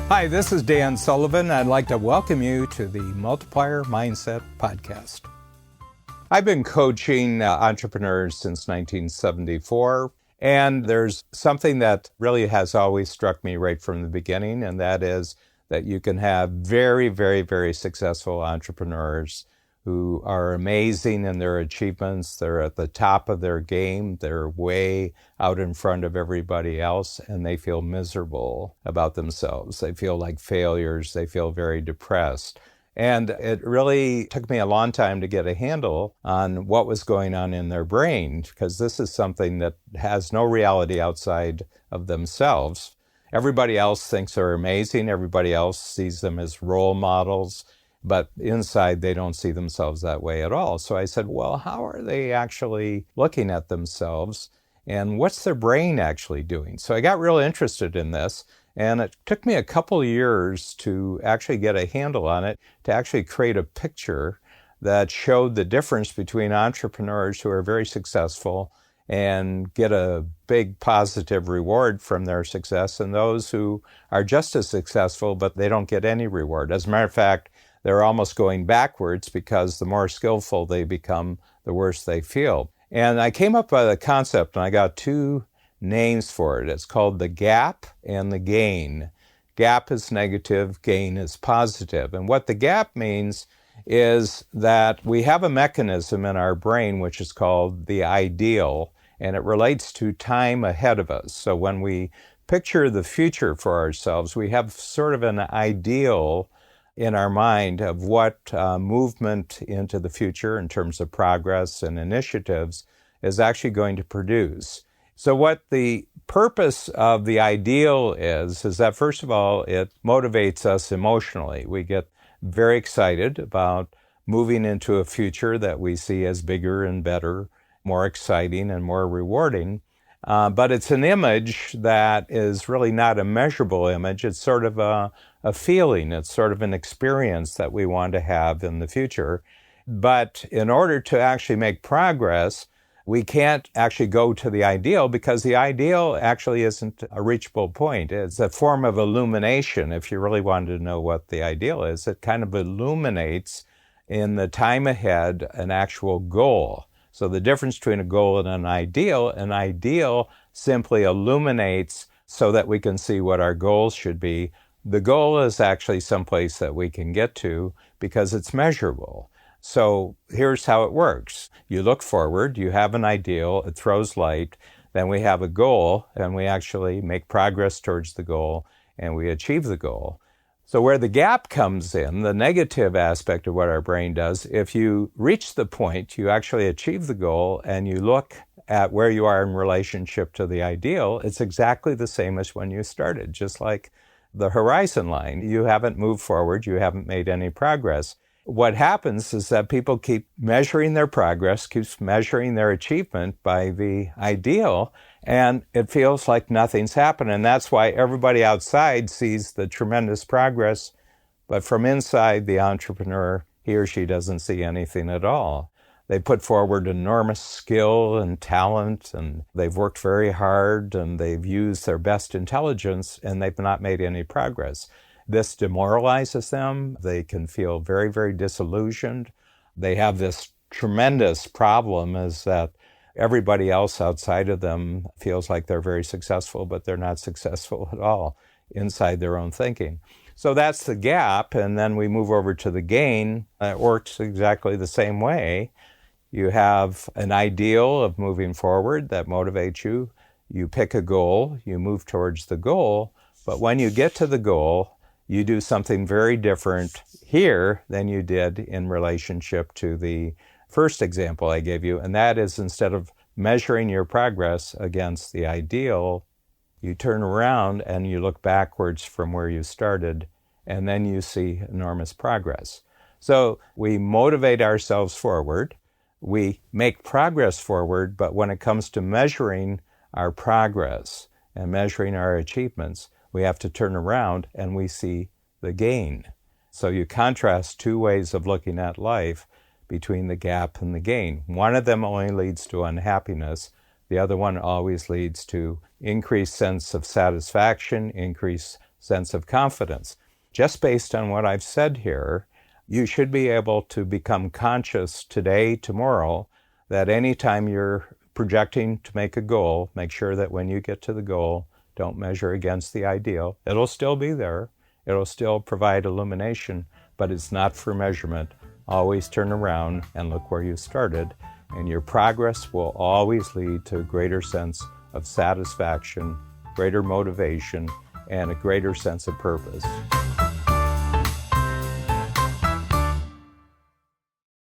Hi, this is Dan Sullivan. I'd like to welcome you to the Multiplier Mindset Podcast. I've been coaching entrepreneurs since 1974, and there's something that really has always struck me right from the beginning, and that is that you can have very, very, very successful entrepreneurs who are amazing in their achievements. They're at the top of their game. They're way out in front of everybody else, and they feel miserable about themselves. They feel like failures. They feel very depressed. And it really took me a long time to get a handle on what was going on in their brain, because this is something that has no reality outside of themselves. Everybody else thinks they're amazing. Everybody else sees them as role models. But inside, they don't see themselves that way at all. So I said, well, how are they actually looking at themselves? And what's their brain actually doing? So I got real interested in this. And it took me a couple years to actually get a handle on it, to actually create a picture that showed the difference between entrepreneurs who are very successful and get a big positive reward from their success, and those who are just as successful, but they don't get any reward. As a matter of fact, they're almost going backwards, because the more skillful they become, the worse they feel. And I came up with a concept, and I got two names for it. It's called the gap and the gain. Gap is negative, gain is positive. And what the gap means is that we have a mechanism in our brain which is called the ideal, and it relates to time ahead of us. So when we picture the future for ourselves, we have sort of an ideal in our mind of what movement into the future in terms of progress and initiatives is actually going to produce. So what the purpose of the ideal is that, first of all, it motivates us emotionally. We get very excited about moving into a future that we see as bigger and better, more exciting and more rewarding. But it's an image that is really not a measurable image. It's sort of a feeling. It's sort of an experience that we want to have in the future. But in order to actually make progress, we can't actually go to the ideal, because the ideal actually isn't a reachable point. It's a form of illumination. If you really wanted to know what the ideal is, it kind of illuminates in the time ahead an actual goal. So the difference between a goal and an ideal simply illuminates so that we can see what our goals should be. The goal is actually someplace that we can get to because it's measurable. So here's how it works. You look forward, you have an ideal, it throws light, then we have a goal, and we actually make progress towards the goal, and we achieve the goal. So where the gap comes in, the negative aspect of what our brain does, if you reach the point, you actually achieve the goal, and you look at where you are in relationship to the ideal, it's exactly the same as when you started, just like the horizon line. You haven't moved forward, you haven't made any progress. What happens is that people keep measuring their progress, keeps measuring their achievement by the ideal, and it feels like nothing's happened. And that's why everybody outside sees the tremendous progress, but from inside, the entrepreneur, he or she doesn't see anything at all. They put forward enormous skill and talent, and they've worked very hard, and they've used their best intelligence, and they've not made any progress. This demoralizes them. They can feel very, very disillusioned. They have this tremendous problem, is that everybody else outside of them feels like they're very successful, but they're not successful at all inside their own thinking. So that's the gap, and then we move over to the gain. It works exactly the same way. You have an ideal of moving forward that motivates you. You pick a goal, you move towards the goal, but when you get to the goal, you do something very different here than you did in relationship to the first example I gave you, and that is, instead of measuring your progress against the ideal, you turn around and you look backwards from where you started, and then you see enormous progress. So we motivate ourselves forward, we make progress forward, but when it comes to measuring our progress and measuring our achievements, we have to turn around and we see the gain. So you contrast two ways of looking at life between the gap and the gain. One of them only leads to unhappiness. The other one always leads to increased sense of satisfaction, increased sense of confidence. Just based on what I've said here, you should be able to become conscious today, tomorrow, that anytime you're projecting to make a goal, make sure that when you get to the goal, don't measure against the ideal. It'll still be there. It'll still provide illumination, but it's not for measurement. Always turn around and look where you started, and your progress will always lead to a greater sense of satisfaction, greater motivation, and a greater sense of purpose.